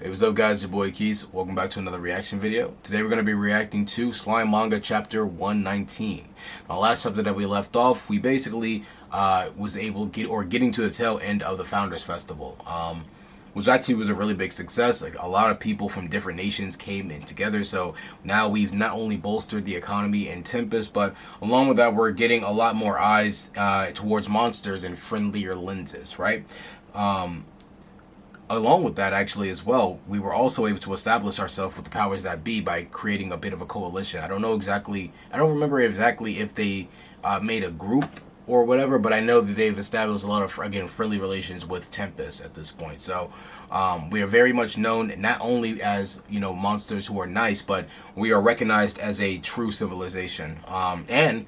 Hey, what's up guys, your boy Keys. Welcome back to another reaction video. Today we're going to be reacting to Slime Manga Chapter 119. Now, last chapter that we left off, we basically was able to getting to the tail end of the Founders Festival, which actually was a really big success. Like, a lot of people from different nations came in together, so now we've not only bolstered the economy in Tempest, but along with that, we're getting a lot more eyes towards monsters and friendlier lenses, right? Along with that, actually, as well, we were also able to establish ourselves with the powers that be by creating a bit of a coalition. I don't remember exactly if they made a group or whatever, but I know that they've established a lot of, again, friendly relations with Tempest at this point. So we are very much known not only as, monsters who are nice, but we are recognized as a true civilization. And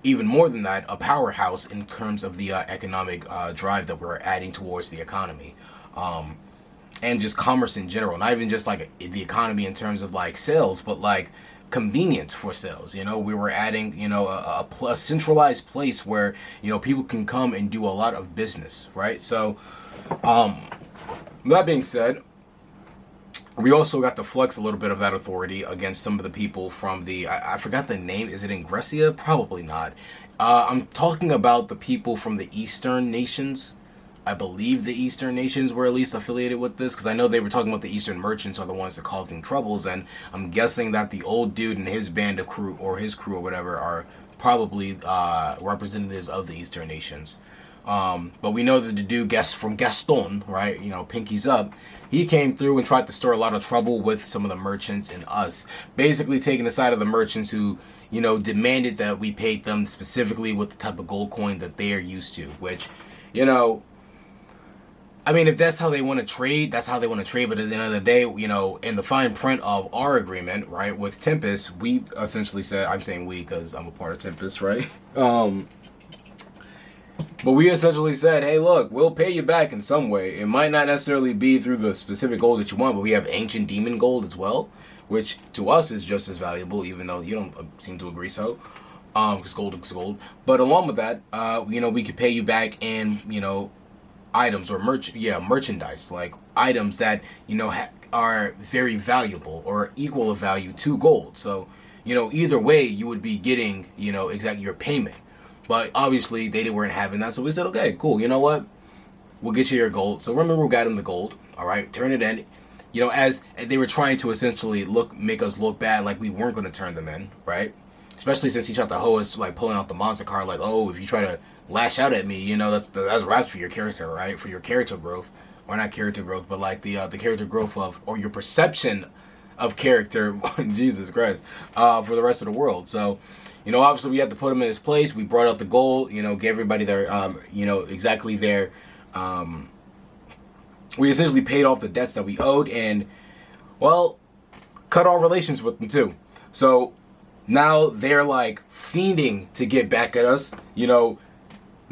even more than that, a powerhouse in terms of the economic drive that we're adding towards the economy. And just commerce in general, not even just like the economy in terms of like sales, but like convenience for sales. We were adding, a centralized place where, people can come and do a lot of business, right? So, that being said, we also got to flex a little bit of that authority against some of the people from the, I forgot the name, is it Ingressia? Probably not. I'm talking about the people from the Eastern nations. I believe the Eastern nations were at least affiliated with this, because I know they were talking about the Eastern merchants are the ones that causing troubles, and I'm guessing that the old dude and his band of crew, or his crew or whatever, are probably representatives of the Eastern nations. But we know that the dude from Gaston, right, Pinky's Up, he came through and tried to stir a lot of trouble with some of the merchants and us, basically taking the side of the merchants who, demanded that we paid them specifically with the type of gold coin that they are used to, which, I mean, if that's how they want to trade, that's how they want to trade. But at the end of the day, in the fine print of our agreement, right, with Tempest, we essentially said, I'm saying we because I'm a part of Tempest, right? But we essentially said, hey, look, we'll pay you back in some way. It might not necessarily be through the specific gold that you want, but we have ancient demon gold as well, which to us is just as valuable, even though you don't seem to agree so. Because gold is gold. But along with that, we could pay you back in, items or merchandise, like items that are very valuable or equal of value to gold. So either way you would be getting exactly your payment. But obviously they weren't having that, so we said, okay, cool, you know what, we'll get you your gold. So remember, we got him the gold, all right, turn it in. As they were trying to essentially make us look bad, like we weren't going to turn them in, right? Especially since he tried to hoe us, like pulling out the monster card, like, oh, if you try to lash out at me, that's raps for your character, right? For your character growth, or not character growth, but like the character growth of, or your perception of character, Jesus Christ, for the rest of the world. So, obviously we had to put him in his place. We brought out the gold, gave everybody their, exactly their, we essentially paid off the debts that we owed, and, well, cut all relations with them too. So now they're like fiending to get back at us,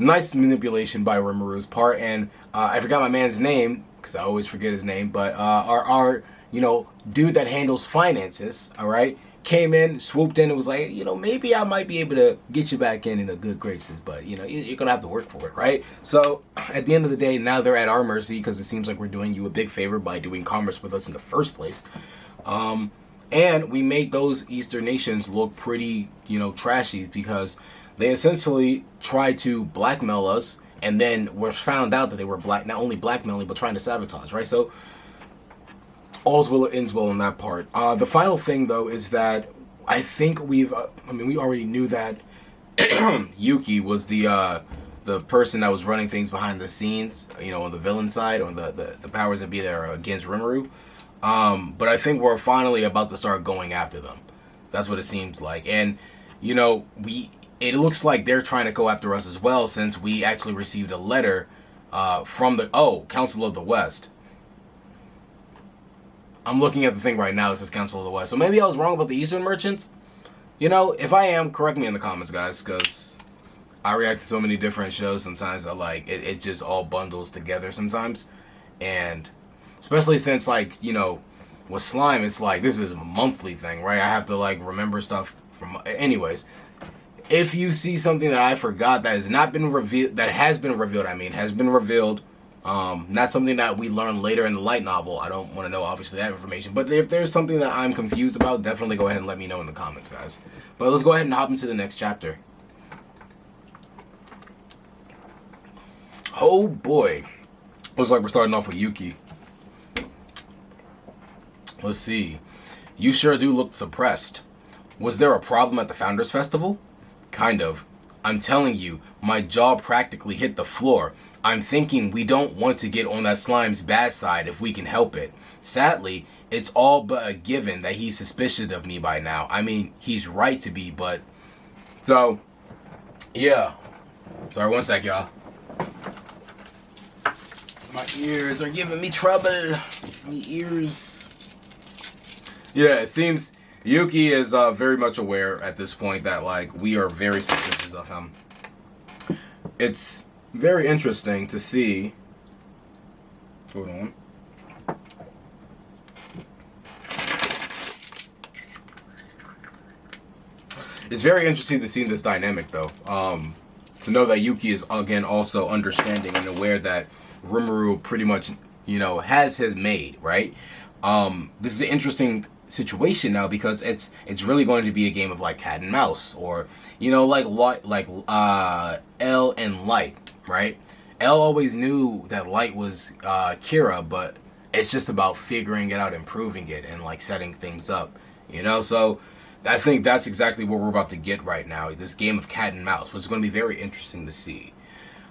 Nice manipulation by Rimaru's part, and I forgot my man's name, because I always forget his name, but our dude that handles finances, all right, came in, swooped in, and was like, maybe I might be able to get you back in the good graces, but, you're going to have to work for it, right? So, at the end of the day, now they're at our mercy, because it seems like we're doing you a big favor by doing commerce with us in the first place. And we made those Eastern nations look pretty, trashy, because they essentially tried to blackmail us, and then were found out that they were not only blackmailing, but trying to sabotage, right? So, all's well ends well on that part. The final thing, though, is that I think we already knew that Yuki was the person that was running things behind the scenes, on the villain side, on the powers that be there against Rimuru. But I think we're finally about to start going after them. That's what it seems like. And, it looks like they're trying to go after us as well, since we actually received a letter from the, Council of the West. I'm looking at the thing right now, it says Council of the West. So maybe I was wrong about the Eastern merchants? If I am, correct me in the comments, guys, because I react to so many different shows sometimes that, like, it just all bundles together sometimes. And especially since, like, with slime, it's like, this is a monthly thing, right? I have to, like, remember stuff from, anyways. If you see something that I forgot that has not been revealed, has been revealed, Not something that we learn later in the light novel. I don't want to know, obviously, that information. But if there's something that I'm confused about, definitely go ahead and let me know in the comments, guys. But let's go ahead and hop into the next chapter. Oh, boy. Looks like we're starting off with Yuki. Let's see. You sure do look suppressed. Was there a problem at the Founders Festival? Kind of. I'm telling you, my jaw practically hit the floor. I'm thinking we don't want to get on that slime's bad side if we can help it. Sadly, it's all but a given that he's suspicious of me by now. I mean, he's right to be, but... So, yeah. Sorry, one sec, y'all. My ears are giving me trouble. My ears. Yeah, it seems Yuki is very much aware at this point that, like, we are very suspicious of him. It's very interesting to see. Hold on. It's very interesting to see this dynamic, though. To know that Yuki is, again, also understanding and aware that Rimuru pretty much, you know, has his maid, right? This is an interesting situation now because it's really going to be a game of like cat and mouse, or you know, like L and Light, right? L always knew that Light was Kira, but it's just about figuring it out, improving it, and like setting things up, you know. So I think that's exactly what we're about to get right now. This game of cat and mouse, which is going to be very interesting to see.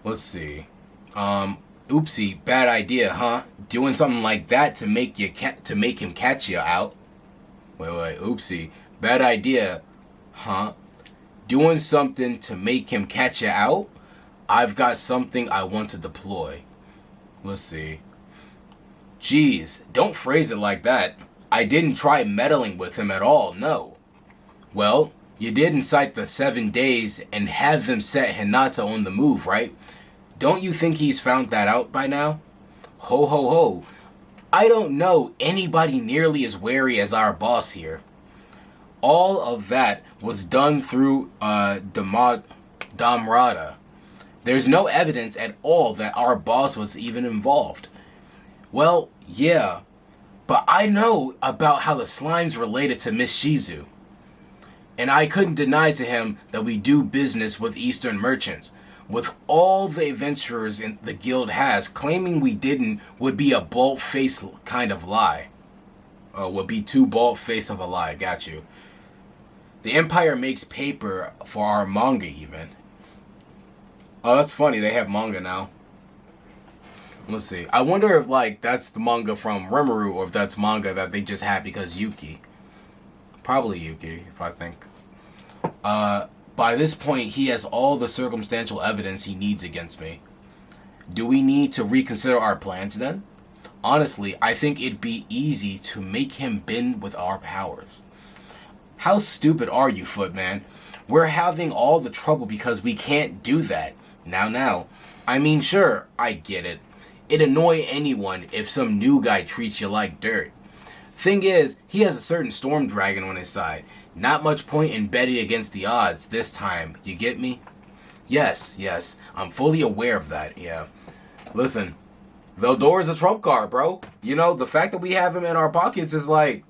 Let's see. Oopsie, bad idea, huh? Doing something like that to make him catch you out. Wait, oopsie, bad idea, huh? Doing something to make him catch you out? I've got something I want to deploy. Let's see. Geez, don't phrase it like that. I didn't try meddling with him at all, no. Well, you did incite the 7 days and have them set Hinata on the move, right? Don't you think he's found that out by now? Ho ho ho. I don't know anybody nearly as wary as our boss here. All of that was done through Damrata. There's no evidence at all that our boss was even involved. Well, yeah, but I know about how the slime's related to Miss Shizu. And I couldn't deny to him that we do business with Eastern merchants. With all the adventurers in the guild has, claiming we didn't would be a bald-faced kind of lie. Would be too bald-faced of a lie, got you. The Empire makes paper for our manga even. Oh, that's funny, they have manga now. Let's see. I wonder if, like, that's the manga from Rimuru, or if that's manga that they just had because Yuki. Probably Yuki, if I think. By this point, he has all the circumstantial evidence he needs against me. Do we need to reconsider our plans then? Honestly, I think it'd be easy to make him bend with our powers. How stupid are you, Footman? We're having all the trouble because we can't do that. Now. I mean, sure, I get it. It'd annoy anyone if some new guy treats you like dirt. Thing is, he has a certain storm dragon on his side. Not much point in betting against the odds this time, you get me? Yes, I'm fully aware of that, yeah. Listen, Veldor's a trump card, bro. You know, the fact that we have him in our pockets is like...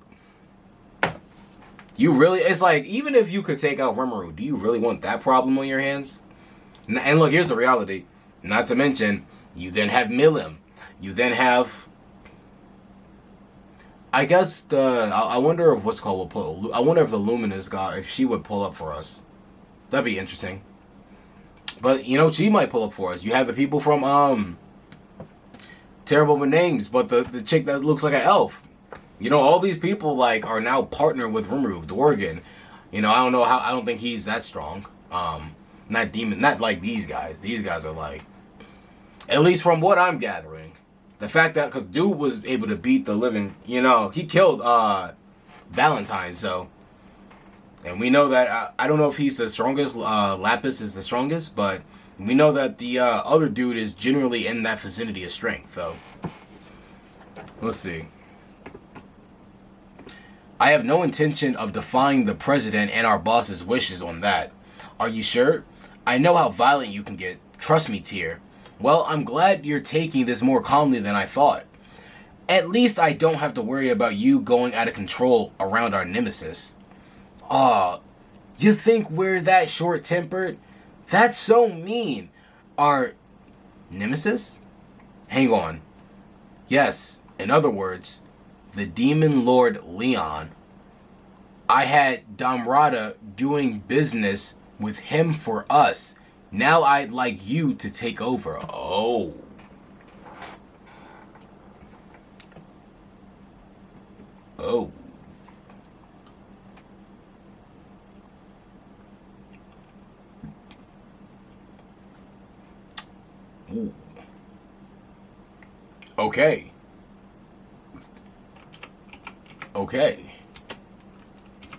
it's like, even if you could take out Rimuru, do you really want that problem on your hands? And look, here's the reality. Not to mention, you then have Milim. You then have... I guess I wonder if what's called will pull. I wonder if the Luminous God, if she would pull up for us. That'd be interesting. But you know, she might pull up for us. You have the people from Terrible with Names, but the chick that looks like an elf. You know, all these people like are now partnered with Rimuru, Dworgen. You know, I don't know how. I don't think he's that strong. Not demon, not like these guys. These guys are like, at least from what I'm gathering. The fact that, because dude was able to beat the living, you know, he killed Valentine, so. And we know that, I don't know if he's the strongest, Lapis is the strongest, but we know that the other dude is generally in that vicinity of strength, so. Let's see. I have no intention of defying the president and our boss's wishes on that. Are you sure? I know how violent you can get. Trust me, Tyr. Well, I'm glad you're taking this more calmly than I thought. At least I don't have to worry about you going out of control around our nemesis. Aw, you think we're that short-tempered? That's so mean. Our nemesis? Hang on. Yes, in other words, the Demon Lord Leon. I had Damrata doing business with him for us. Now I'd like you to take over. Oh. Oh. Ooh. Okay. Okay.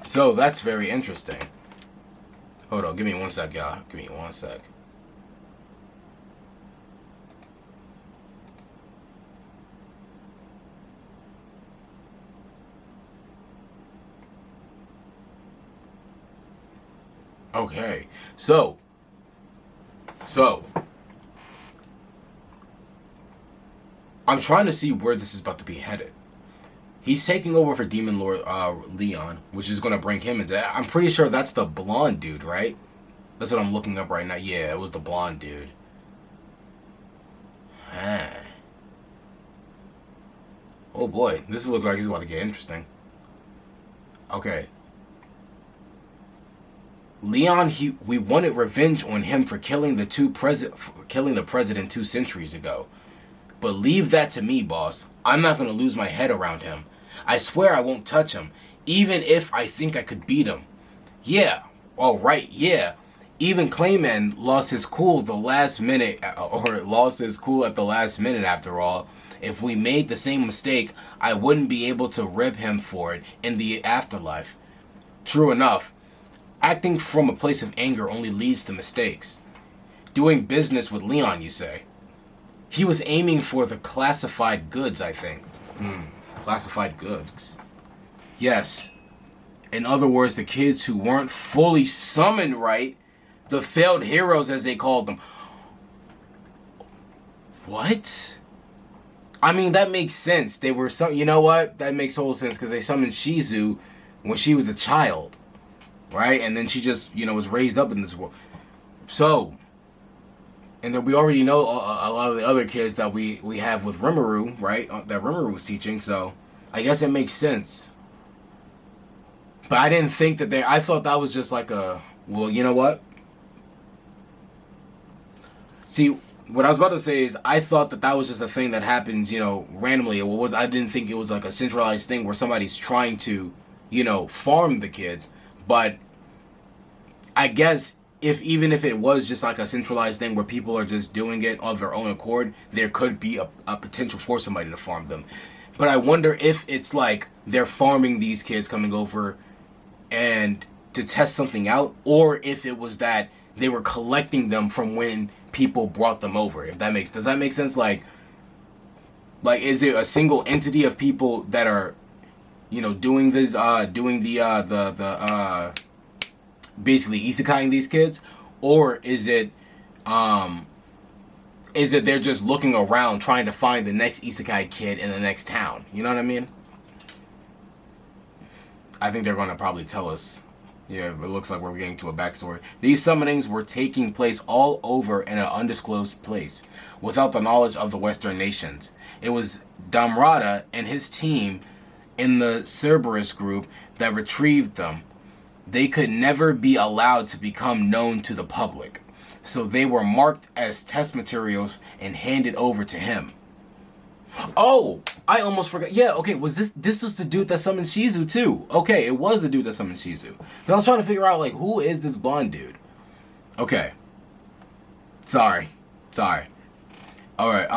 So that's very interesting. Hold on, give me one sec, y'all. Give me one sec. Okay. So I'm trying to see where this is about to be headed. He's taking over for Demon Lord Leon, which is going to bring him into... I'm pretty sure that's the blonde dude, right? That's what I'm looking up right now. Yeah, it was the blonde dude. Huh. Oh boy, this looks like he's about to get interesting. Okay. Leon, we wanted revenge on him for killing the president 2 centuries ago. But leave that to me, boss. I'm not going to lose my head around him. I swear I won't touch him, even if I think I could beat him. Yeah, alright, yeah. Even Clayman lost his cool the last minute, or lost his cool at the last minute after all. If we made the same mistake, I wouldn't be able to rib him for it in the afterlife. True enough, acting from a place of anger only leads to mistakes. Doing business with Leon, you say? He was aiming for the classified goods, I think. Classified goods. Yes. In other words, the kids who weren't fully summoned right. The failed heroes, as they called them. What? I mean, that makes sense. They were some... You know what? That makes total sense, because they summoned Shizu when she was a child. Right? And then she just, was raised up in this world. So... And then we already know a lot of the other kids that we have with Rimuru, right? That Rimuru was teaching, so I guess it makes sense. But I didn't think that I thought that was just like a, well, you know what? See, what I was about to say is I thought that was just a thing that happens, randomly. I didn't think it was like a centralized thing where somebody's trying to, farm the kids. But I guess... Even if it was just like a centralized thing where people are just doing it of their own accord, there could be a potential for somebody to farm them. But I wonder if it's like they're farming these kids coming over and to test something out, or if it was that they were collecting them from when people brought them over. Does that make sense? Like is it a single entity of people that are, doing this, basically isekaiing these kids, or is it they're just looking around trying to find the next isekai kid in the next town? You know what I mean? I think they're going to probably tell us. Yeah, it looks like we're getting to a backstory. These summonings were taking place all over in an undisclosed place, without the knowledge of the Western nations. It was Damrata and his team in the Cerberus group that retrieved them. They could never be allowed to become known to the public, so they were marked as test materials and handed over to him. Oh, I almost forgot. Yeah, okay, was this was the dude that summoned Shizu too? Okay, it was the dude that summoned Shizu. But I was trying to figure out, like, who is this blonde dude? Okay. Sorry. Alright,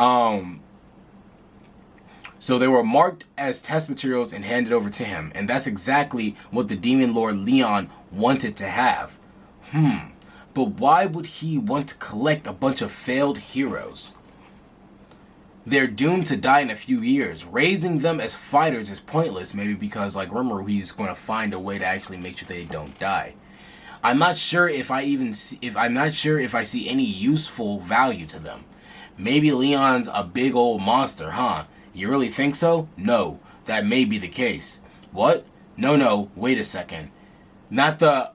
so they were marked as test materials and handed over to him. And that's exactly what the Demon Lord Leon wanted to have. But why would he want to collect a bunch of failed heroes? They're doomed to die in a few years. Raising them as fighters is pointless, maybe because, like Rimuru, he's going to find a way to actually make sure they don't die. I'm not sure if I see any useful value to them. Maybe Leon's a big old monster, huh? You really think so? No, that may be the case. What? No, wait a second. Not the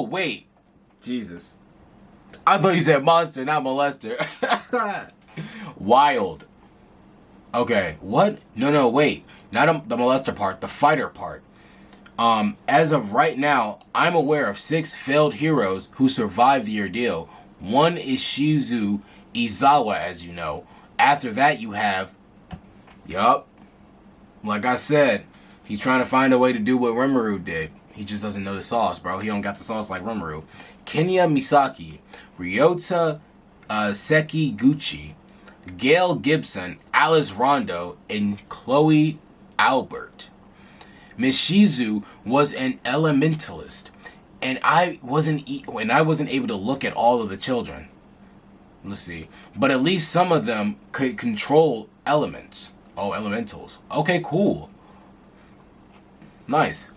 wait. Jesus. I thought he said monster, not molester. Wild. Okay, what? No, wait. Not the molester part, the fighter part. As of right now, I'm aware of 6 failed heroes who survived the ordeal. One is Shizu Izawa, as you know. After that, you have... Yup. Like I said, he's trying to find a way to do what Rimuru did. He just doesn't know the sauce, bro. He don't got the sauce like Rimuru. Kenya Misaki, Ryota Sekiguchi, Gail Gibson, Alice Rondo, and Chloe Albert. Miss Shizu was an elementalist, and I wasn't able to look at all of the children. Let's see. But at least some of them could control elements. Oh, elementals. Okay, cool. Nice.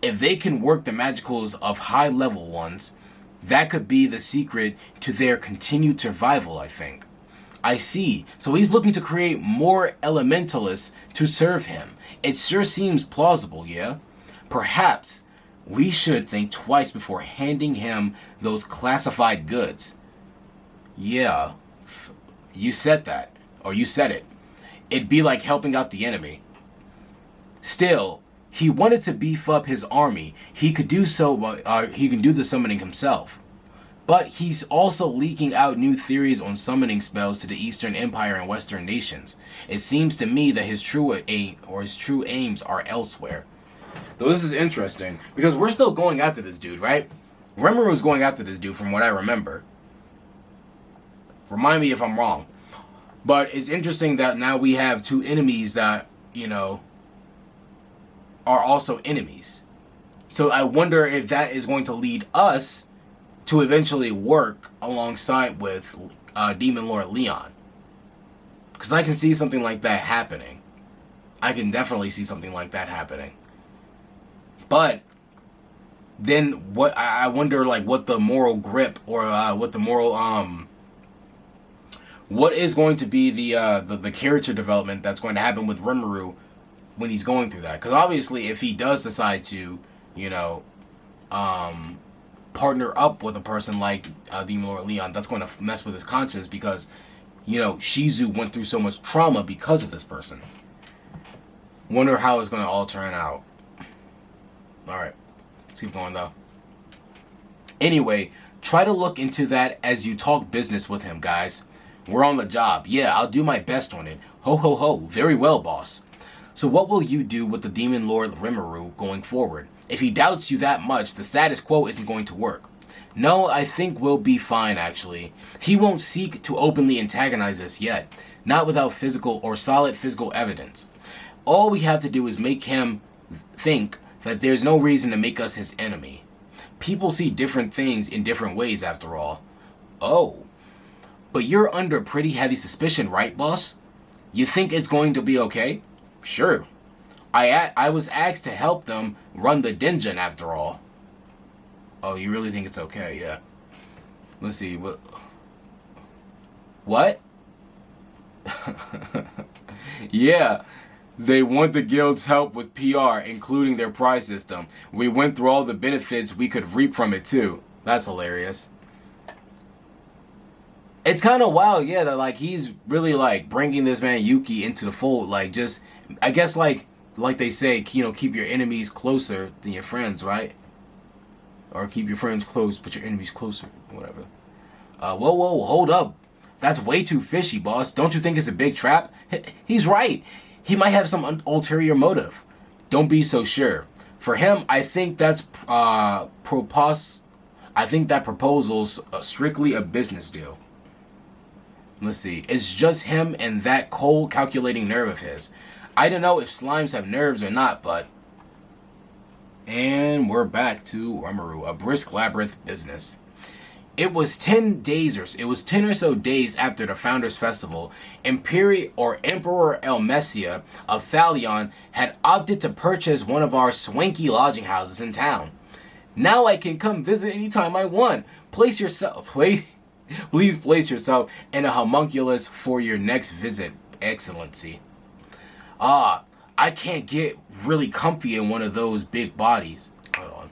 If they can work the magicals of high-level ones, that could be the secret to their continued survival, I think. I see. So he's looking to create more elementalists to serve him. It sure seems plausible, yeah? Perhaps we should think twice before handing him those classified goods. Yeah, you said that. Or you said it. It'd be like helping out the enemy. Still, he wanted to beef up his army. He could do so. He can do the summoning himself. But he's also leaking out new theories on summoning spells to the Eastern Empire and Western nations. It seems to me that his true aims are elsewhere. Though this is interesting, because we're still going after this dude, right? Rimuru is going after this dude from what I remember. Remind me if I'm wrong. But it's interesting that now we have 2 enemies that, you know, are also enemies. So I wonder if that is going to lead us to eventually work alongside with Demon Lord Leon. Because I can see something like that happening. I can definitely see something like that happening. But then what I wonder, like, what the moral grip or what the moral what is going to be the character development that's going to happen with Rimuru when he's going through that? Because obviously, if he does decide to, you know, partner up with a person like Demon Lord Leon, that's going to mess with his conscience because, you know, Shizu went through so much trauma because of this person. Wonder how it's going to all turn out. Alright, let's keep going though. Anyway, try to look into that as you talk business with him, guys. We're on the job. Yeah, I'll do my best on it. Ho ho ho. Very well, boss. So what will you do with the Demon Lord Rimuru going forward? If he doubts you that much, the status quo isn't going to work. No, I think we'll be fine, actually. He won't seek to openly antagonize us yet. Not without physical or solid physical evidence. All we have to do is make him think that there's no reason to make us his enemy. People see different things in different ways, after all. Oh. But you're under pretty heavy suspicion, right, boss? You think it's going to be okay? Sure. I was asked to help them run the dungeon, after all. Oh, you really think it's okay? Yeah. Let's see. What? Yeah. They want the guild's help with PR, including their prize system. We went through all the benefits we could reap from it, too. That's hilarious. It's kind of wild, yeah, that, like, he's really, like, bringing this man Yuki into the fold. Like, just, I guess, like they say, you know, keep your enemies closer than your friends, right? Or keep your friends close, but your enemies closer, whatever. Whoa, hold up. That's way too fishy, boss. Don't you think it's a big trap? He's right. He might have some ulterior motive. Don't be so sure. For him, I think that's I think that proposal's strictly a business deal. Let's see. It's just him and that cold, calculating nerve of his. I don't know if slimes have nerves or not, but... And we're back to Rimuru, a brisk labyrinth business. It was 10 or so days after the Founders Festival. Emperor Elmesia of Thalion had opted to purchase one of our swanky lodging houses in town. Now I can come visit anytime I want. Place Please place yourself in a homunculus for your next visit, Excellency. Ah, I can't get really comfy in one of those big bodies. Hold on.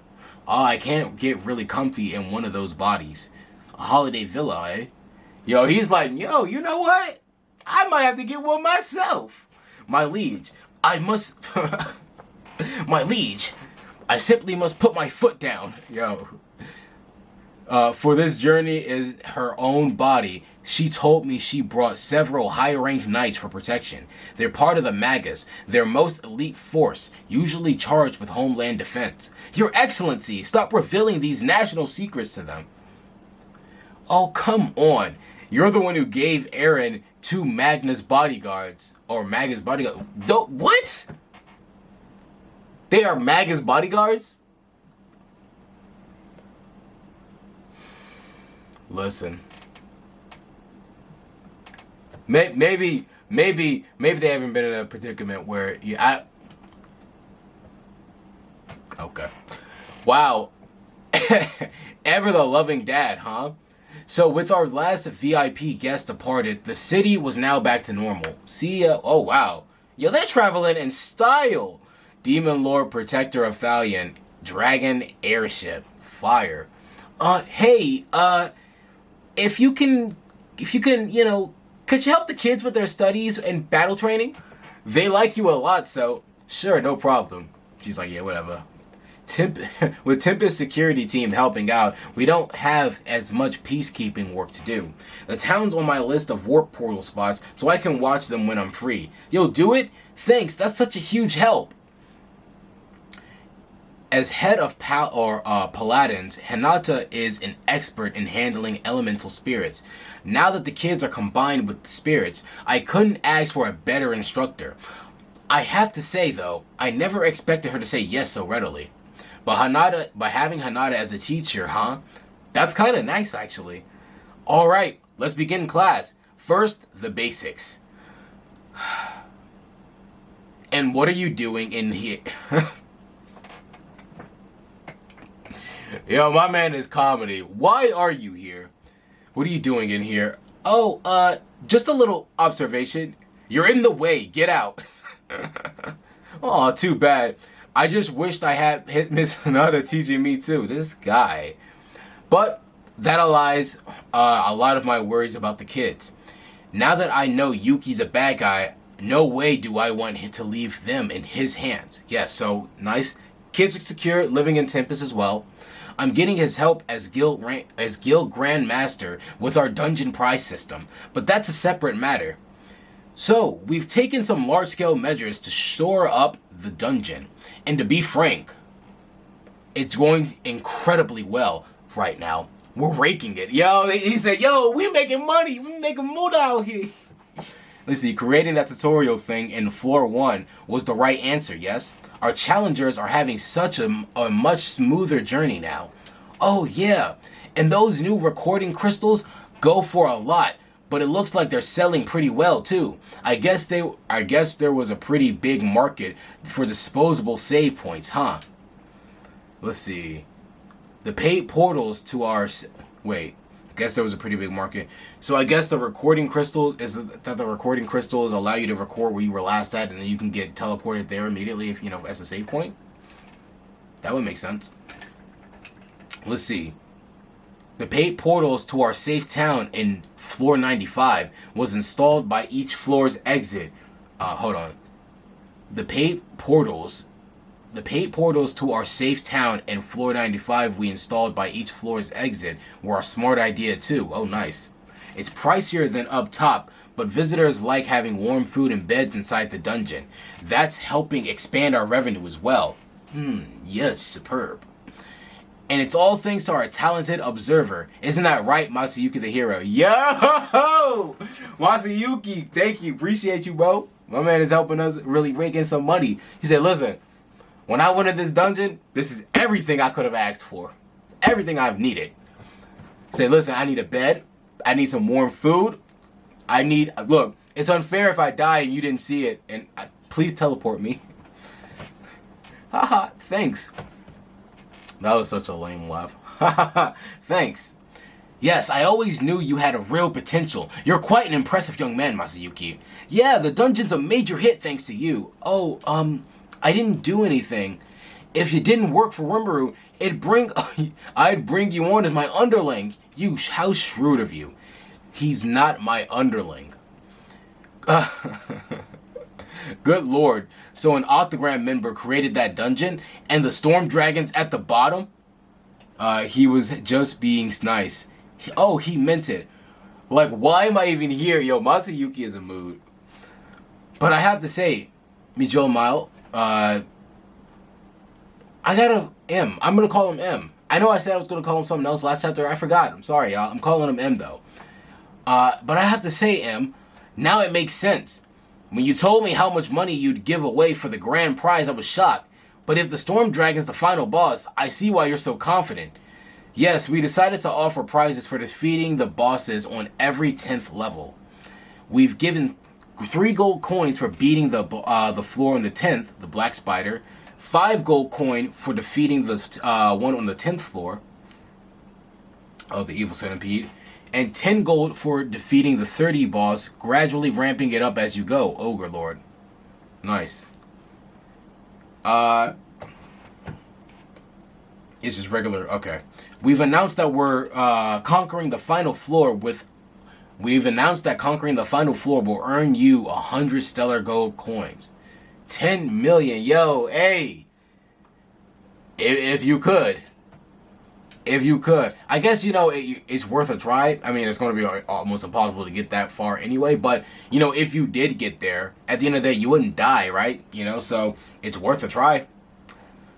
Ah, I can't get really comfy in one of those bodies. A holiday villa, eh? Yo, he's like, yo, you know what? I might have to get one myself. My liege, I must... My liege, I simply must put my foot down. Yo. For this journey is her own body. She told me she brought several high-ranked knights for protection. They're part of the Magus, their most elite force, usually charged with homeland defense. Your Excellency, stop revealing these national secrets to them. Oh, come on. You're the one who gave Aaron 2 Magnus bodyguards. Or Magus bodyguards. What? They are Magus bodyguards? Listen. Maybe they haven't been in a predicament where okay. Wow. Ever the loving dad, huh? So with our last VIP guest departed, the city was now back to normal. See ya. Oh wow. Yo, they're traveling in style. Demon Lord Protector of Thalion, Dragon Airship, Fire. Hey, if you can, you know, could you help the kids with their studies and battle training? They like you a lot, so sure, no problem. She's like, yeah, whatever. With Tempest security team helping out, we don't have as much peacekeeping work to do. The town's on my list of warp portal spots, so I can watch them when I'm free. You'll do it? Thanks, that's such a huge help. As head of Paladins, Hinata is an expert in handling elemental spirits. Now that the kids are combined with the spirits, I couldn't ask for a better instructor. I have to say, though, I never expected her to say yes so readily. But having Hinata as a teacher, huh? That's kind of nice, actually. Alright, let's begin class. First, the basics. And what are you doing in here? Yo, my man is comedy. Why are you here? What are you doing in here? Oh, just a little observation. You're in the way. Get out. Oh, too bad. I just wished I had Miss Hanada teaching me too. This guy. But that allies a lot of my worries about the kids. Now that I know Yuki's a bad guy, no way do I want him to leave them in his hands. Yeah, so nice. Kids are secure, living in Tempest as well. I'm getting his help as guild Grand Master with our dungeon prize system, but that's a separate matter. So, we've taken some large-scale measures to shore up the dungeon, and to be frank, it's going incredibly well right now. We're raking it. Yo, he said, yo, we're making money, we're making mood out here. Let's see, creating that tutorial thing in floor 1 was the right answer, yes? Our challengers are having such a much smoother journey now. Oh yeah, and those new recording crystals go for a lot, but it looks like they're selling pretty well too. I guess there was a pretty big market for disposable save points, huh? Let's see. The paid portals to our... Wait. I guess there was a pretty big market. So I guess the recording crystals allow you to record where you were last at, and then you can get teleported there immediately if, you know, as a save point. That would make sense. Let's see. The paid portals to our safe town in floor 95 was installed by each floor's exit. Hold on. The paid portals to our safe town in floor 95 we installed by each floor's exit were a smart idea too. Oh, nice. It's pricier than up top, but visitors like having warm food and beds inside the dungeon. That's helping expand our revenue as well. Yes, superb. And it's all thanks to our talented observer. Isn't that right, Masayuki the hero? Yo! Masayuki, thank you. Appreciate you, bro. My man is helping us really rake in some money. He said, listen, when I went in this dungeon, this is everything I could have asked for. Everything I've needed. Say, listen, I need a bed. I need some warm food. Look, it's unfair if I die and you didn't see it. And please teleport me. Haha, thanks. That was such a lame laugh. Thanks. Yes, I always knew you had a real potential. You're quite an impressive young man, Masayuki. Yeah, the dungeon's a major hit thanks to you. Oh, I didn't do anything. If you didn't work for Rimuru, I'd bring you on as my underling. How shrewd of you. He's not my underling. Good lord. So an Octagram member created that dungeon, and the storm dragons at the bottom? He was just being nice. He meant it. Like, why am I even here? Yo, Masayuki is a mood. But I have to say, Mijo Mile, I got a M. I'm gonna call him M. I know I said I was gonna call him something else last chapter. I forgot. I'm sorry, y'all. I'm calling him M, though. But I have to say, M, now it makes sense. When you told me how much money you'd give away for the grand prize, I was shocked. But if the Storm Dragon's the final boss, I see why you're so confident. Yes, we decided to offer prizes for defeating the bosses on every 10th level. We've given 3 gold coins for beating the floor on the 10th, the Black Spider, 5 gold coin for defeating the one on the 10th floor of the Evil Centipede, and 10 gold for defeating the 30 boss, gradually ramping it up as you go, Ogre Lord. Nice. It's just regular, okay. We've announced that we're conquering the final floor with... We've announced that conquering the final floor will earn you 100 stellar gold coins. 10 million, yo, hey! If you could. If you could. I guess, it's worth a try. I mean, it's going to be almost impossible to get that far anyway. But, if you did get there, at the end of the day, you wouldn't die, right? So it's worth a try.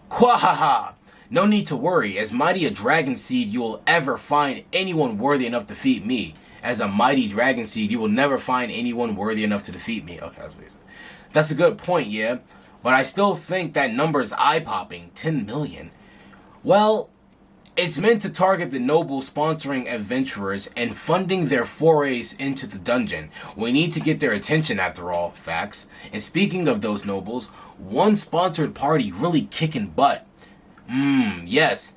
Quahaha! No need to worry. As mighty a dragon seed, you will ever find anyone worthy enough to defeat me. As a mighty dragon seed, you will never find anyone worthy enough to defeat me. Okay, that's basic. That's a good point, yeah. But I still think that number is eye-popping. 10 million. Well... It's meant to target the nobles sponsoring adventurers and funding their forays into the dungeon. We need to get their attention after all, facts. And speaking of those nobles, one sponsored party really kicking butt. Yes.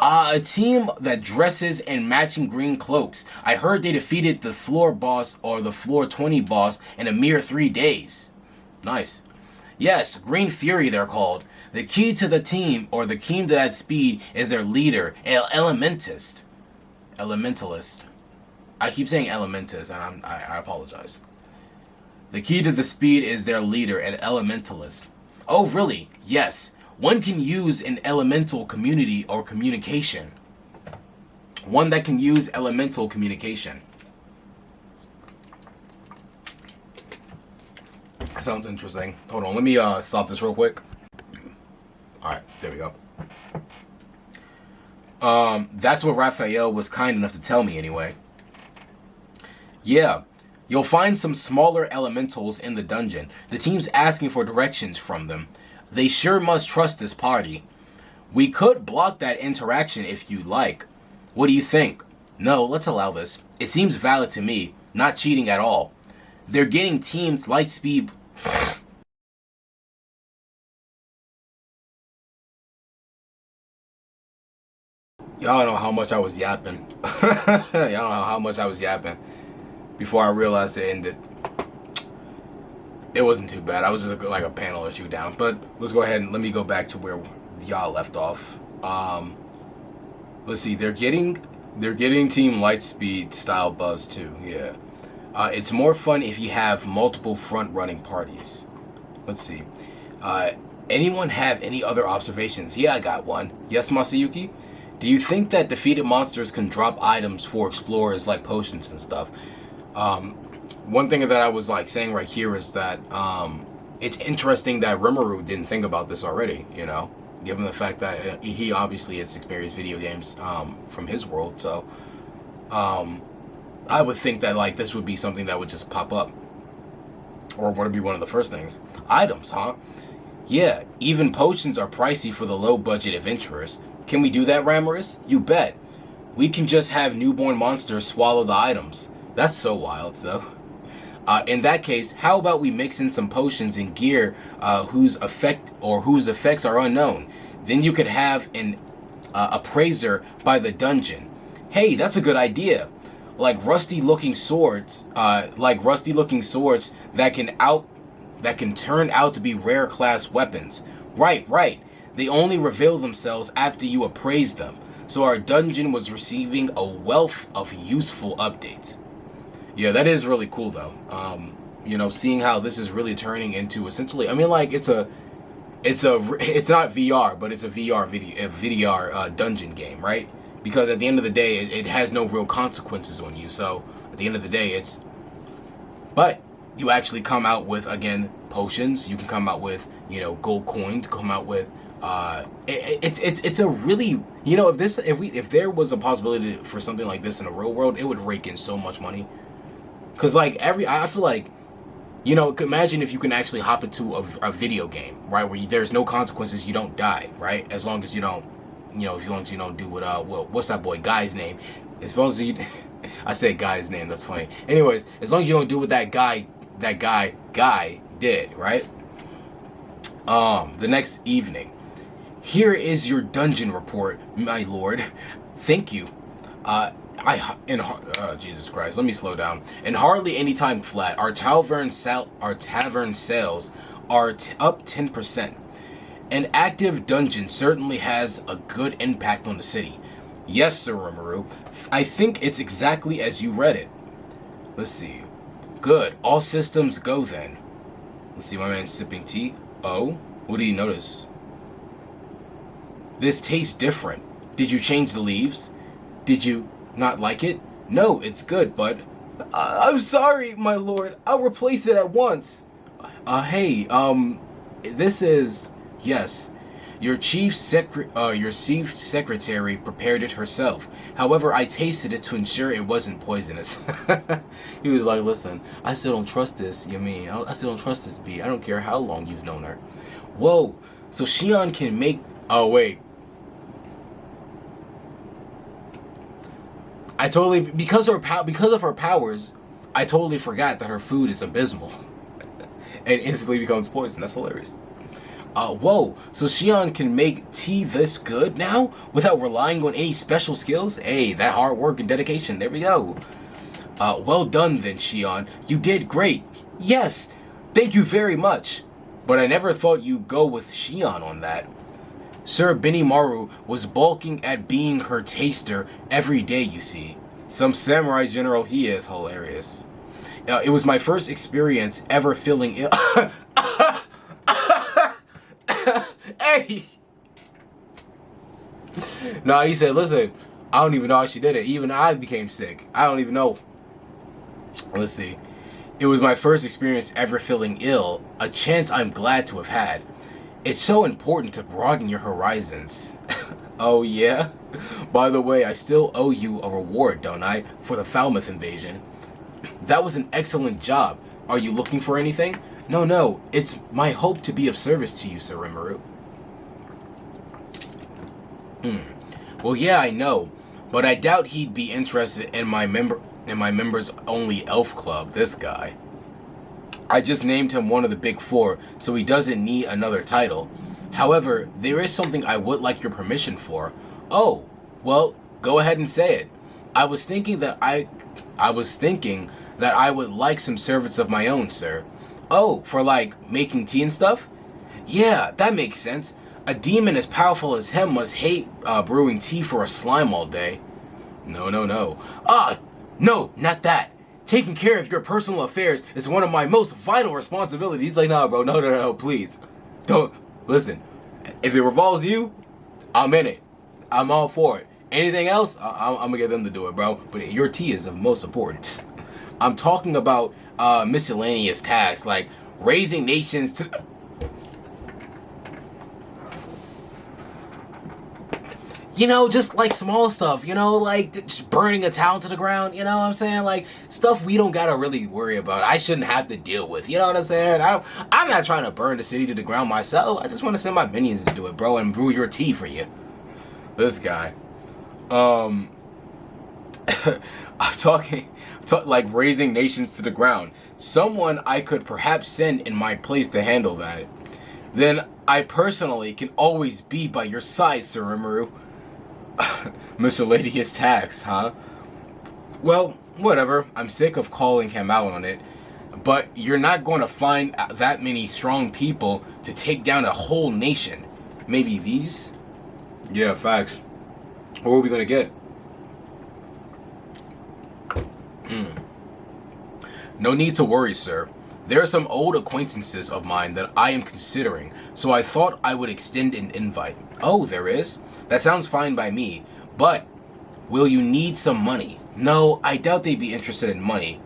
A team that dresses in matching green cloaks. I heard they defeated the floor boss or the floor 20 boss in a mere 3 days. Nice. Yes, Green Fury they're called. The key to the team, or the key to that speed, is their leader, an Elementalist. Elementalist. I keep saying Elementalist, and I apologize. The key to the speed is their leader, an Elementalist. Oh, really? Yes. One can use an elemental community or communication. One that can use elemental communication. Sounds interesting. Hold on, let me stop this real quick. Alright, there we go. That's what Raphael was kind enough to tell me anyway. Yeah, you'll find some smaller elementals in the dungeon. The team's asking for directions from them. They sure must trust this party. We could block that interaction if you like. What do you think? No, let's allow this. It seems valid to me. Not cheating at all. They're getting teams light speed... Y'all know how much I was yapping. Y'all know how much I was yapping before I realized it ended. It wasn't too bad. I was just like a panel or two down. But let's go ahead and let me go back to where y'all left off. Let's see. They're getting Team Lightspeed style buzz too. Yeah. It's more fun if you have multiple front-running parties. Let's see. Anyone have any other observations? Yeah, I got one. Yes, Masayuki? Do you think that defeated monsters can drop items for explorers like potions and stuff? One thing that I was like saying right here is that it's interesting that Rimuru didn't think about this already, given the fact that he obviously has experienced video games from his world. So I would think that like this would be something that would just pop up, or would it be one of the first things? Items, huh? Yeah, even potions are pricey for the low budget adventurers. Can we do that, Ramorous? You bet. We can just have newborn monsters swallow the items. That's so wild, though. In that case, how about we mix in some potions and gear whose effects are unknown? Then you could have an appraiser by the dungeon. Hey, that's a good idea. Like rusty looking swords that can turn out to be rare class weapons. Right, right. They only reveal themselves after you appraise them. So our dungeon was receiving a wealth of useful updates. Yeah, that is really cool though. Seeing how this is really turning into essentially, I mean, like it's not VR, but it's a VR dungeon game, right? Because at the end of the day, it has no real consequences on you. So at the end of the day, but you actually come out with, again, potions. You can come out with, gold coins. Come out with it's a really, if there was a possibility for something like this in the real world, it would rake in so much money. Cause like I feel like, imagine if you can actually hop into a video game, right, where there's no consequences, you don't die, right, as long as you don't, as long as you don't do what's that boy guy's name? As long as you, I said guy's name, that's funny. Anyways, as long as you don't do what that guy did, right? The next evening, here is your dungeon report, my lord. Thank you. Jesus Christ, let me slow down. In hardly any time flat, our tavern sales are up 10%. An active dungeon certainly has a good impact on the city. Yes, Sir Rimuru. I think it's exactly as you read it. Let's see. Good. All systems go then. Let's see, my man sipping tea. Oh, what do you notice? This tastes different. Did you change the leaves? Did you not like it? No, it's good, but I'm sorry, my lord. I'll replace it at once. Hey, this is, yes, your chief secretary prepared it herself. However, I tasted it to ensure it wasn't poisonous. He was like, listen, I still don't trust this, I still don't trust this bee. I don't care how long you've known her. Whoa, so Shion can make, oh wait. Because of her powers, I totally forgot that her food is abysmal. And instantly becomes poison. That's hilarious. Whoa, so Shion can make tea this good now without relying on any special skills? Hey, that hard work and dedication, there we go. Well done then, Shion. You did great. Yes, thank you very much. But I never thought you'd go with Shion on that. Sir Benimaru was balking at being her taster every day, you see. Some samurai general he is. Hilarious. It was my first experience ever feeling ill. Hey! No, he said, listen, I don't even know how she did it. Even I became sick. I don't even know. Let's see. It was my first experience ever feeling ill. A chance I'm glad to have had. It's so important to broaden your horizons. Oh yeah? By the way, I still owe you a reward, don't I, for the Falmouth invasion? That was an excellent job. Are you looking for anything? No, it's my hope to be of service to you, Sir Rimuru. Well, yeah, I know, but I doubt he'd be interested in my members only elf club, this guy. I just named him one of the big four, so he doesn't need another title. However, there is something I would like your permission for. Oh, well, go ahead and say it. I was thinking that I would like some servants of my own, sir. Oh, for like making tea and stuff? Yeah, that makes sense. A demon as powerful as him must hate brewing tea for a slime all day. No. No, not that. Taking care of your personal affairs is one of my most vital responsibilities. Like, nah, bro, no, please. Don't, listen. If it revolves you, I'm in it. I'm all for it. Anything else, I'm gonna get them to do it, bro. But your tea is of most importance. I'm talking about miscellaneous tasks, like raising nations to... just like small stuff, like just burning a town to the ground, you know what I'm saying? Like stuff we don't gotta really worry about. I shouldn't have to deal with, you know what I'm saying? I'm not trying to burn the city to the ground myself. I just want to send my minions to do it, bro, and brew your tea for you. This guy. I'm talking like raising nations to the ground. Someone I could perhaps send in my place to handle that. Then I personally can always be by your side, Sir Rimuru. Miscellaneous tax, huh? Well, whatever. I'm sick of calling him out on it. But you're not going to find that many strong people to take down a whole nation. Maybe these? Yeah, facts. What are we going to get? No need to worry, sir. There are some old acquaintances of mine that I am considering, so I thought I would extend an invite. Oh, there is? That sounds fine by me, but will you need some money? No, I doubt they'd be interested in money.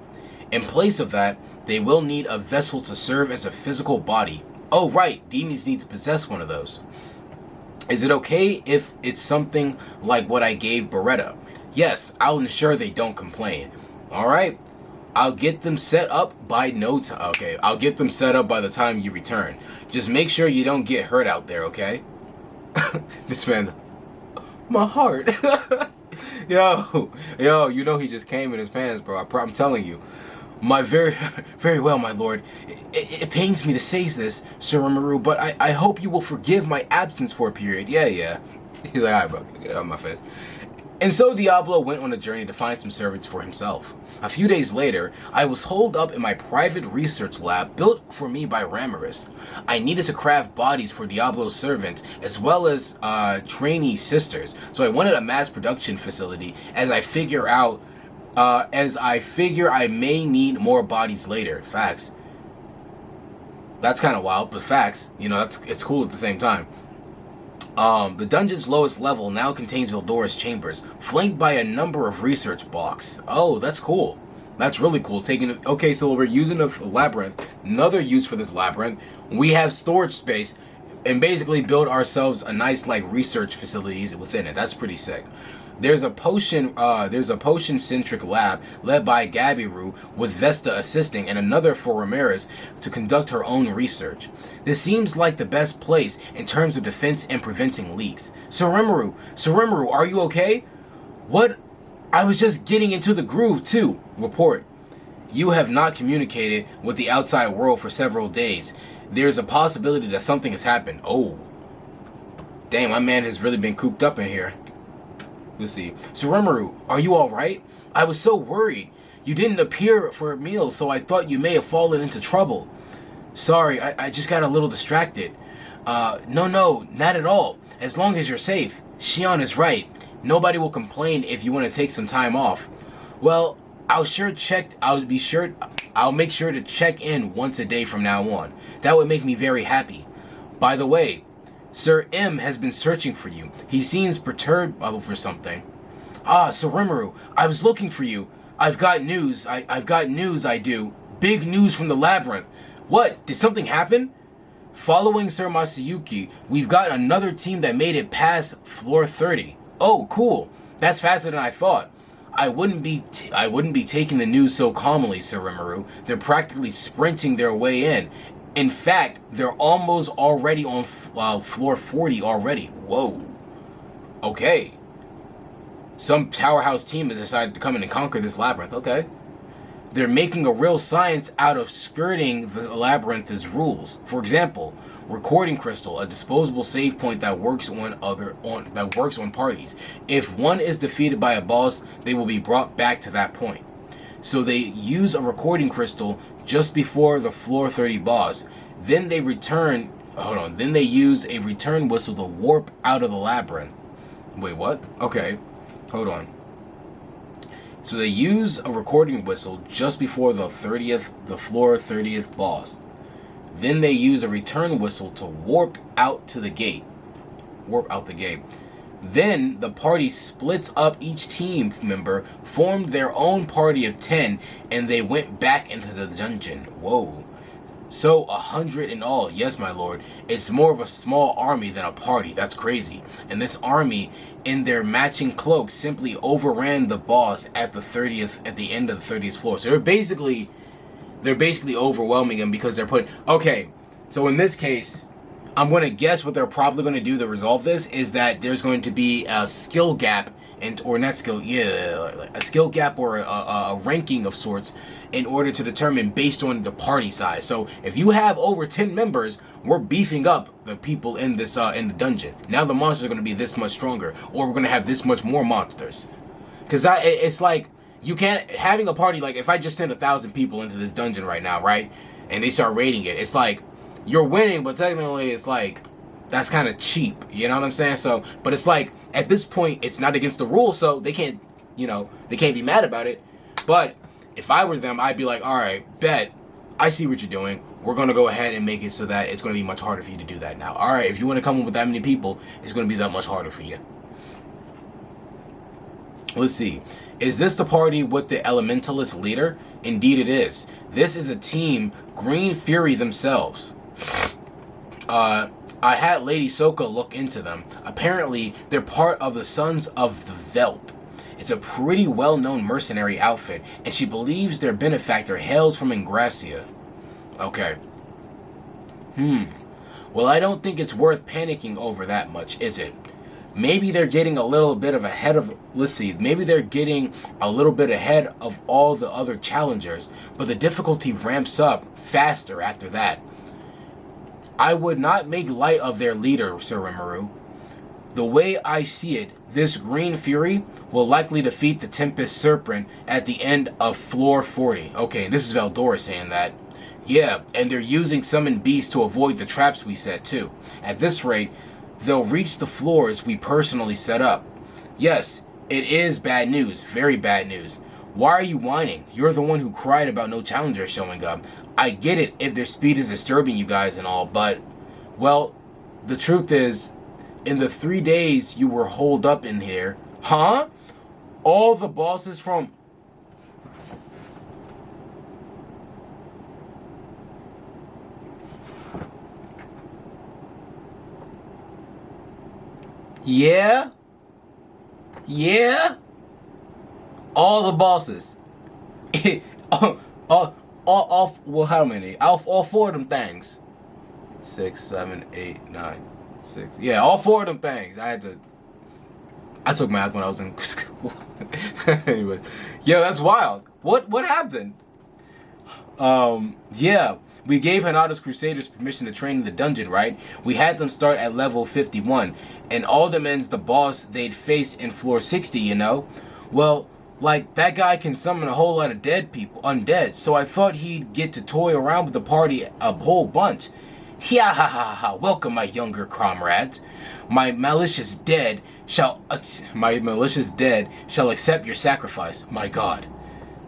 In place of that, they will need a vessel to serve as a physical body. Oh, right, demons need to possess one of those. Is it okay if it's something like what I gave Beretta? Yes, I'll ensure they don't complain. All right. I'll get them set up by no time. Okay, I'll get them set up by the time you return. Just make sure you don't get hurt out there, okay? This man, my heart. yo, you know he just came in his pants, bro. I'm telling you. My very well, my lord. It pains me to say this, Sir Rimuru, but I hope you will forgive my absence for a period. Yeah. He's like, all right, bro, get out of my face. And so Diablo went on a journey to find some servants for himself. A few days later, I was holed up in my private research lab built for me by Ramiris. I needed to craft bodies for Diablo's servants as well as trainee sisters, so I wanted a mass production facility as I figure I may need more bodies later. Facts. That's kind of wild, but facts. You know, it's cool at the same time. The dungeon's lowest level now contains Vildora's chambers, flanked by a number of research blocks. Oh, that's cool. That's really cool. Okay, so we're using a labyrinth. Another use for this labyrinth, we have storage space, and basically build ourselves a nice research facilities within it. That's pretty sick. There's a potion-centric lab led by Gabiru with Vesta assisting and another for Ramirez to conduct her own research. This seems like the best place in terms of defense and preventing leaks. Sir Rimuru, are you okay? What? I was just getting into the groove too. Report. You have not communicated with the outside world for several days. There's a possibility that something has happened. Oh. Damn, my man has really been cooped up in here. Let's see. So Rimuru, are you alright? I was so worried. You didn't appear for a meal, so I thought you may have fallen into trouble. Sorry, I just got a little distracted. No, not at all. As long as you're safe. Shion is right. Nobody will complain if you want to take some time off. Well, I'll make sure to check in once a day from now on. That would make me very happy. By the way, Sir M has been searching for you. He seems perturbed over something. Ah, Sir Rimuru, I was looking for you. I've got news. I've got news, I do. Big news from the labyrinth. What? Did something happen? Following Sir Masayuki, we've got another team that made it past floor 30. Oh, cool. That's faster than I thought. I wouldn't be taking the news so calmly, Sir Rimuru. They're practically sprinting their way in. In fact, they're almost already on floor 40 already. Whoa. Okay. Some powerhouse team has decided to come in and conquer this labyrinth. Okay. They're making a real science out of skirting the labyrinth's rules. For example, recording crystal, a disposable save point that works on parties. If one is defeated by a boss, they will be brought back to that point. So they use a recording crystal just before the floor 30 boss. Then they Then they use a return whistle to warp out of the labyrinth. Wait, what? Okay. Hold on. So they use a recording whistle just before the floor 30th boss. Then they use a return whistle to warp out the gate. Then the party splits up. Each team member formed their own party of 10 and they went back into the dungeon. Whoa. So 100 in all. Yes, my lord. It's more of a small army than a party. That's crazy. And this army, in their matching cloaks, simply overran the boss at the end of the 30th floor. So they're basically overwhelming him because they're putting... Okay, so in this case, I'm going to guess what they're probably going to do to resolve this is that there's going to be a skill gap and or not skill, yeah, a skill gap or a ranking of sorts in order to determine based on the party size. So if you have over 10 members, we're beefing up the people in this in the dungeon. Now the monsters are going to be this much stronger, or we're going to have this much more monsters. Because that it's like you can't having a party like if I just send 1,000 people into this dungeon right now, right, and they start raiding it, it's like you're winning, but technically it's like that's kind of cheap, you know what I'm saying? So, but it's like at this point it's not against the rules, so they can't, you know, they can't be mad about it. But if I were them, I'd be like, all right, bet, I see what you're doing. We're gonna go ahead and make it so that it's gonna be much harder for you to do that now. All right, if you want to come up with that many people, it's gonna be that much harder for you. Let's see. Is this the party with the elementalist leader? Indeed it is. This is a team Green Fury themselves. I had Lady Soka look into them. Apparently, they're part of the Sons of the Veldt. It's a pretty well-known mercenary outfit, and she believes their benefactor hails from Ingracia. Okay. Well, I don't think it's worth panicking over that much, is it? Maybe they're getting a little bit of ahead of, let's see, maybe they're getting a little bit ahead of all the other challengers, but the difficulty ramps up faster after that. I would not make light of their leader, Sir Rimuru. The way I see it, this Green Fury will likely defeat the Tempest Serpent at the end of floor 40. Okay, this is Veldora saying that. Yeah, and they're using Summon Beasts to avoid the traps we set too. At this rate, they'll reach the floors we personally set up. Yes, it is bad news, very bad news. Why are you whining? You're the one who cried about no challenger showing up. I get it if their speed is disturbing you guys and all, but, well, the truth is, in the 3 days you were holed up in here, huh? All the bosses from... Yeah? Yeah? All the bosses. Well, how many? All 4 of them things. 6, 7, 8, 9, 6. Yeah, all 4 of them things. I took math when I was in school. Anyways. Yeah, that's wild. What happened? Yeah. We gave Hinata's Crusaders permission to train in the dungeon, right? We had them start at level 51. And Alderman's the boss they'd face in floor 60, you know? Well, like, that guy can summon a whole lot of dead people, undead. So I thought he'd get to toy around with the party a whole bunch. Yeah, ha ha ha. Welcome, my younger comrades. My malicious dead shall accept your sacrifice. My God,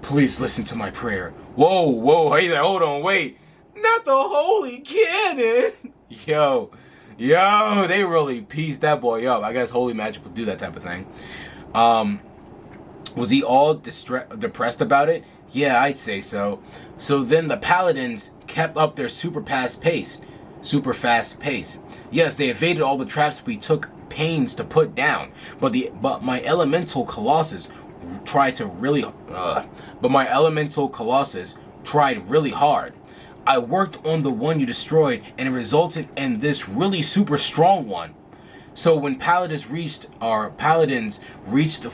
please listen to my prayer. Whoa, hey there, hold on, wait. Not the Holy Cannon. Yo, they really pieced that boy up. I guess Holy Magic will do that type of thing. Was he all depressed about it? Yeah, I'd say so. So then the Paladins kept up their super fast pace. Yes, they evaded all the traps we took pains to put down. But my elemental colossus tried really hard. I worked on the one you destroyed, and it resulted in this really super strong one. So when the Paladins reached the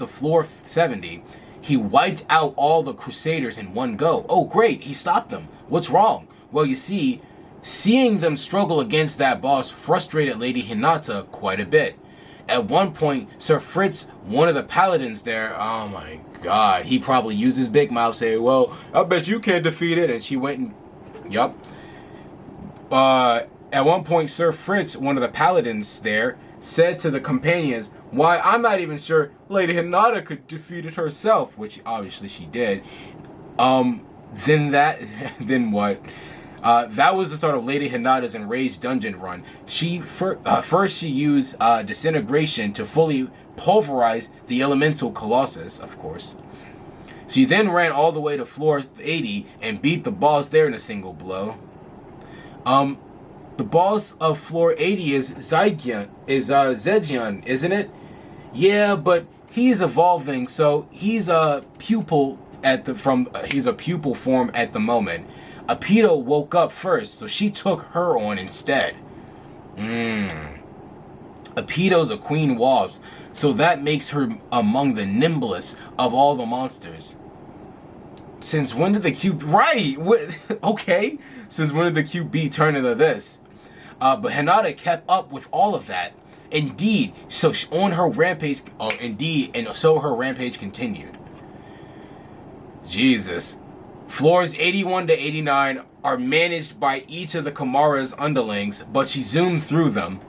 floor 70, he wiped out all the Crusaders in one go. Oh great, he stopped them. What's wrong? Well, you see, seeing them struggle against that boss frustrated Lady Hinata quite a bit. At one point, Sir Fritz, one of the Paladins there, oh my God, he probably used his big mouth saying, well, I bet you can't defeat it. And she went and, yup. At one point, Sir Fritz, one of the Paladins there, said to the companions, why, I'm not even sure Lady Hinata could defeat it herself, which obviously she did. Then what? That was the start of Lady Hinata's enraged dungeon run. First she used disintegration to fully pulverize the elemental colossus, of course. She then ran all the way to floor 80 and beat the boss there in a single blow. The boss of floor 80 is Zedjan, isn't it? Yeah, but he's evolving, so he's a pupil form at the moment. Apito woke up first, so she took her on instead. Apito's a queen wasp, so that makes her among the nimblest of all the monsters. Since when did the cube... Right! What? Okay. Since when did the QB turn into this? But Hinata kept up with all of that. Indeed, so on her rampage... Oh, indeed, and so her rampage continued. Jesus. Floors 81 to 89 are managed by each of the Kumara's underlings, but she zoomed through them.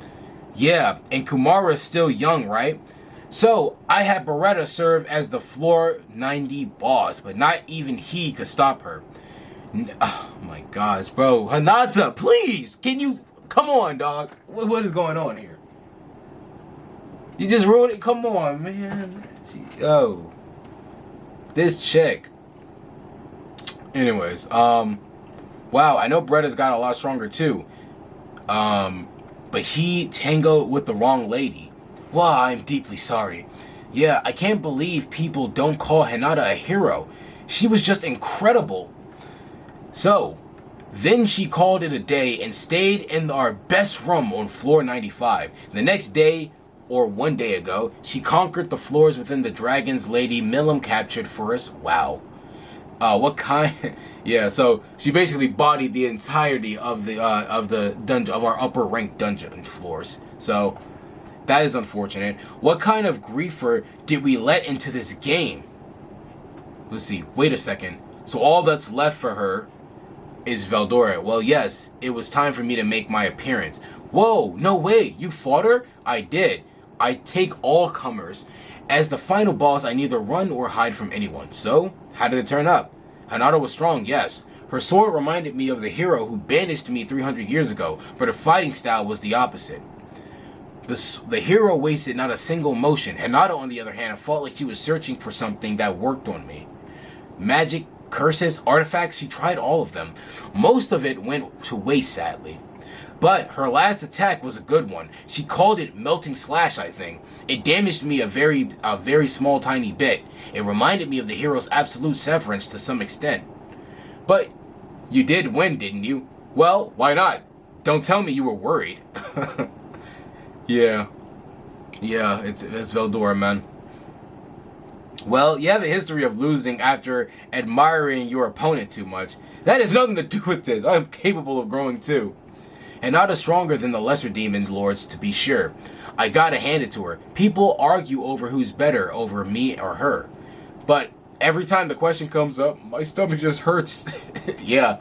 Yeah, and Kumara's still young, right? So, I had Beretta serve as the floor 90 boss, but not even he could stop her. Oh my gosh, bro. Hinata, please! Can you... Come on, dog. What is going on here? You just ruined it? Come on, man. Yo. This chick. Anyways, wow, I know Beretta's got a lot stronger too. But he tangoed with the wrong lady. Wow, I'm deeply sorry. Yeah, I can't believe people don't call Hinata a hero. She was just incredible. So, then she called it a day and stayed in our best room on floor 95. The next day, or one day ago, she conquered the floors within the Dragon's Lady Milim captured for us. Wow. What kind? Yeah, so she basically bodied the entirety of the dungeon, of our upper ranked dungeon floors. So that is unfortunate. What kind of griefer did we let into this game? Let's see. Wait a second. So all that's left for her is Veldora. Well, yes, it was time for me to make my appearance. Whoa, no way. You fought her? I did. I take all comers. As the final boss, I neither run or hide from anyone. So, how did it turn up? Hinata was strong, yes. Her sword reminded me of the hero who banished me 300 years ago, but her fighting style was the opposite. The hero wasted not a single motion. Hinata, on the other hand, felt like she was searching for something that worked on me. Magic, curses, artifacts, she tried all of them. Most of it went to waste, sadly. But her last attack was a good one. She called it Melting Slash, I think. It damaged me a very small tiny bit. It reminded me of the hero's absolute severance to some extent. But you did win, didn't you? Well, why not? Don't tell me you were worried. Yeah, it's Veldora, man. Well, you have a history of losing after admiring your opponent too much. That has nothing to do with this. I'm capable of growing too. And not as stronger than the lesser demon lords, to be sure. I gotta hand it to her. People argue over who's better, over me or her. But every time the question comes up, my stomach just hurts. Yeah,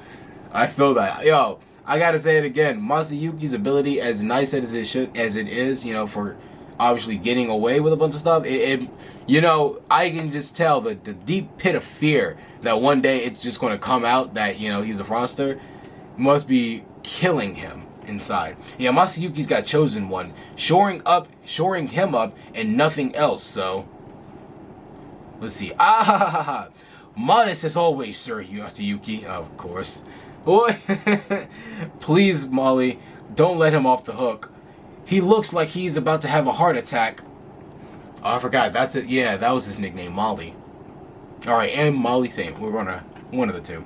I feel that. Yo, I gotta say it again. Masayuki's ability, as nice as it is, you know, for obviously getting away with a bunch of stuff, you know, I can just tell the deep pit of fear that one day it's just going to come out that, you know, he's a fraudster must be killing him inside. Yeah, Masayuki's got chosen one, shoring him up and nothing else. So let's see. Modest as always, Sir Masayuki, of course. Boy, please, Molly, don't let him off the hook. He looks like he's about to have a heart attack. Oh, I forgot. That's it. Yeah, that was his nickname, Molly. All right, and Molly, same. We're gonna one of the two.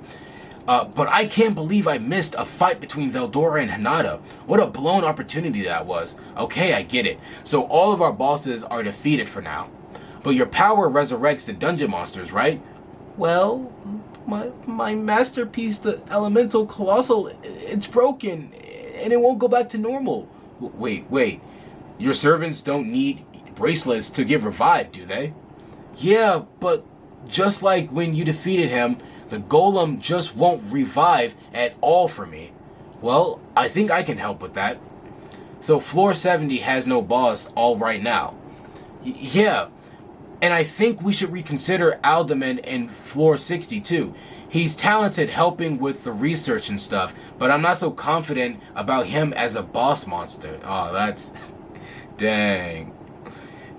But I can't believe I missed a fight between Veldora and Hinata. What a blown opportunity that was. Okay, I get it. So all of our bosses are defeated for now. But your power resurrects the dungeon monsters, right? Well, my masterpiece, the elemental colossal, it's broken and it won't go back to normal. Wait. Your servants don't need bracelets to give revive, do they? Yeah, but just like when you defeated him, the golem just won't revive at all for me. Well, I think I can help with that. So floor 70 has no boss all right now. Yeah, and I think we should reconsider Alderman in floor 60 too. He's talented helping with the research and stuff, but I'm not so confident about him as a boss monster. Oh, that's... Dang.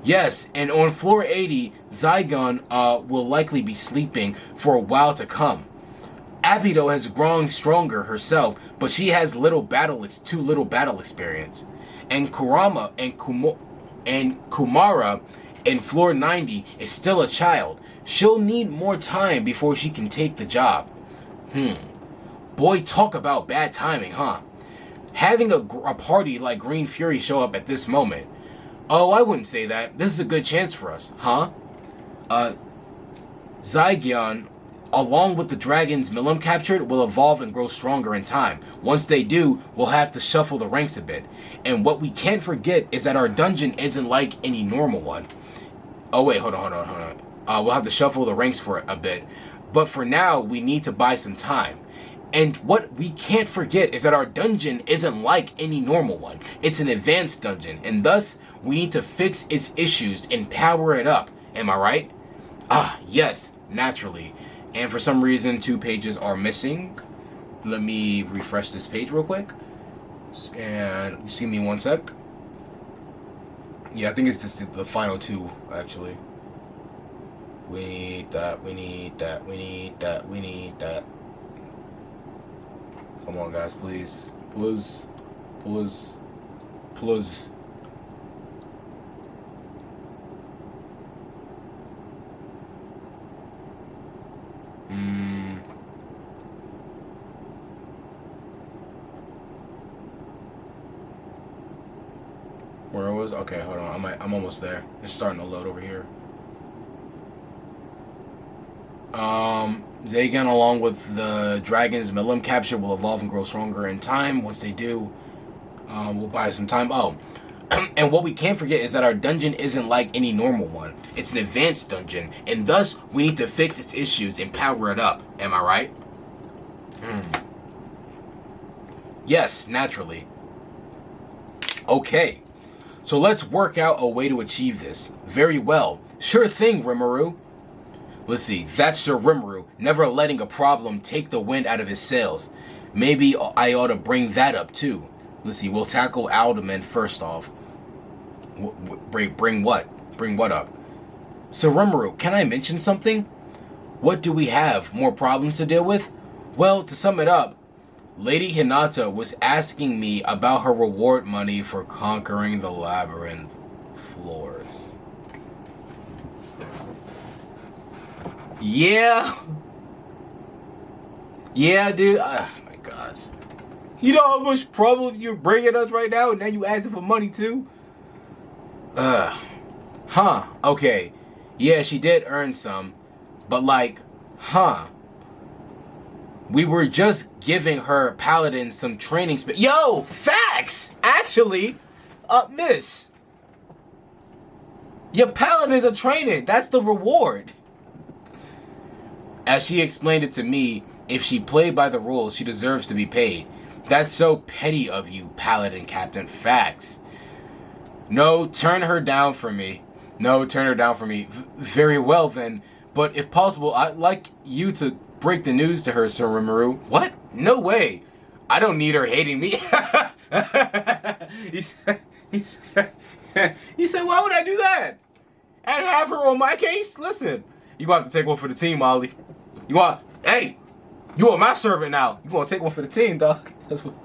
Yes, and on floor 80, Zygon will likely be sleeping for a while to come. Abido has grown stronger herself, but she has too little battle experience. And Kumara in floor 90 is still a child. She'll need more time before she can take the job. Boy, talk about bad timing, huh? Having a party like Green Fury show up at this moment. Oh, I wouldn't say that. This is a good chance for us, huh? Zygion, along with the dragons Milim captured, will evolve and grow stronger in time. Once they do, we'll have to shuffle the ranks a bit. And what we can't forget is that our dungeon isn't like any normal one. Oh wait, hold on. We'll have to shuffle the ranks for a bit. But for now, we need to buy some time. And what we can't forget is that our dungeon isn't like any normal one. It's an advanced dungeon, and thus we need to fix its issues and power it up. Am I right? Ah, yes, naturally. And for some reason, 2 pages are missing. Let me refresh this page real quick. And just give me 1 sec. Yeah, I think it's just the final 2, actually. We need that, we need that, we need that, we need that. Come on, guys, please. Please. Please. Please. Where I was? Okay, hold on. I'm almost there. It's starting to load over here. Zagan, along with the dragons Milim capture, will evolve and grow stronger in time. Once they do, we'll buy some time. Oh, and what we can't forget is that our dungeon isn't like any normal one. It's an advanced dungeon, and thus we need to fix its issues and power it up. Am I right? Yes, naturally. Okay, so let's work out a way to achieve this. Very well. Sure thing, Rimuru. Let's see, that's Sir Rimuru, never letting a problem take the wind out of his sails. Maybe I ought to bring that up too. Let's see, we'll tackle Alderman first off. Bring what? Bring what up? Sir Rimuru, can I mention something? What do we have? More problems to deal with? Well, to sum it up, Lady Hinata was asking me about her reward money for conquering the labyrinth floors. Yeah. Yeah, dude. Oh my gosh. You know how much problems you're bringing us right now, and now you asking for money too? Huh. Okay. Yeah, she did earn some, but like, huh. We were just giving her paladin some training Yo, facts! Actually, miss. Your paladins are training. That's the reward. As she explained it to me, if she played by the rules, she deserves to be paid. That's so petty of you, Paladin Captain. Facts. No, turn her down for me. No, turn her down for me. Very well, then. But if possible, I'd like you to break the news to her, Sir Rimuru. What? No way. I don't need her hating me. He said, why would I do that? And have her on my case? Listen, you gonna have to take one for the team, Molly. Hey, you are my servant now. You gonna take one for the team, dog. That's what.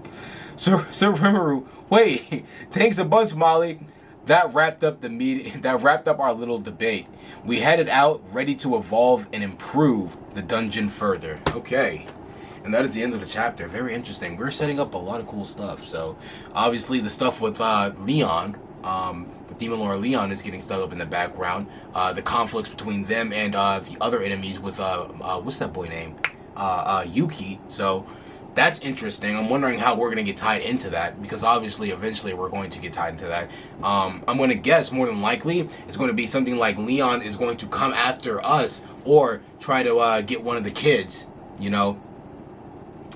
Sir Rimuru, wait. Thanks a bunch, Molly. That wrapped up the meeting. That wrapped up our little debate. We headed out, ready to evolve and improve the dungeon further. Okay. And that is the end of the chapter. Very interesting. We're setting up a lot of cool stuff. So, obviously, the stuff with Leon, Demon Lord Leon is getting stuck up in the background. The conflicts between them and the other enemies with, what's that boy name? Yuki. So, that's interesting. I'm wondering how we're going to get tied into that, because obviously, eventually, we're going to get tied into that. I'm going to guess, more than likely, it's going to be something like Leon is going to come after us or try to get one of the kids, you know?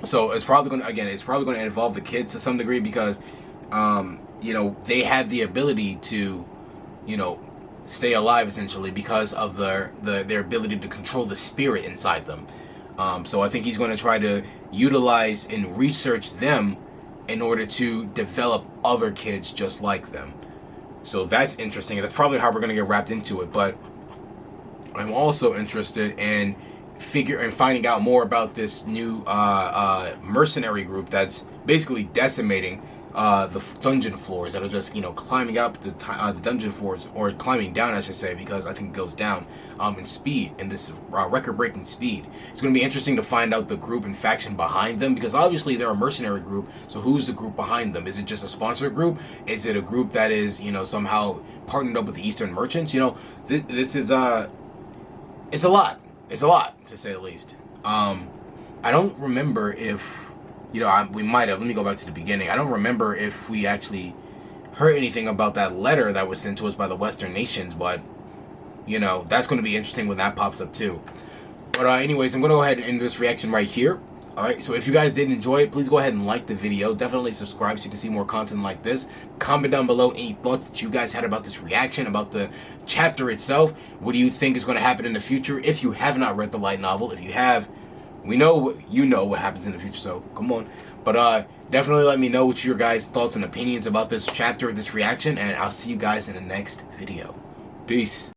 So, it's probably going to, again, it's probably going to involve the kids to some degree, because, you know, they have the ability to, you know, stay alive, essentially, because of their ability to control the spirit inside them. So I think he's going to try to utilize and research them in order to develop other kids just like them. So that's interesting. That's probably how we're going to get wrapped into it. But I'm also interested in finding out more about this new mercenary group that's basically decimating dungeon floors that are just, climbing up the dungeon floors, or climbing down, I should say, because I think it goes down in speed, in this record-breaking speed. It's going to be interesting to find out the group and faction behind them, because obviously they're a mercenary group. So who's the group behind them? Is it just a sponsor group? Is it a group that is, somehow partnered up with the Eastern merchants? This is it's a lot. It's a lot, to say the least. I don't remember if, we might have. Let me go back to the beginning. I don't remember if we actually heard anything about that letter that was sent to us by the Western nations, but, that's going to be interesting when that pops up too. But anyways, I'm going to go ahead and end this reaction right here. Alright, so if you guys did enjoy it, please go ahead and like the video. Definitely subscribe so you can see more content like this. Comment down below any thoughts that you guys had about this reaction, about the chapter itself. What do you think is going to happen in the future? If you have not read the light novel, if you have, we know what happens in the future, so come on. But definitely let me know what your guys' thoughts and opinions about this chapter, this reaction, and I'll see you guys in the next video. Peace.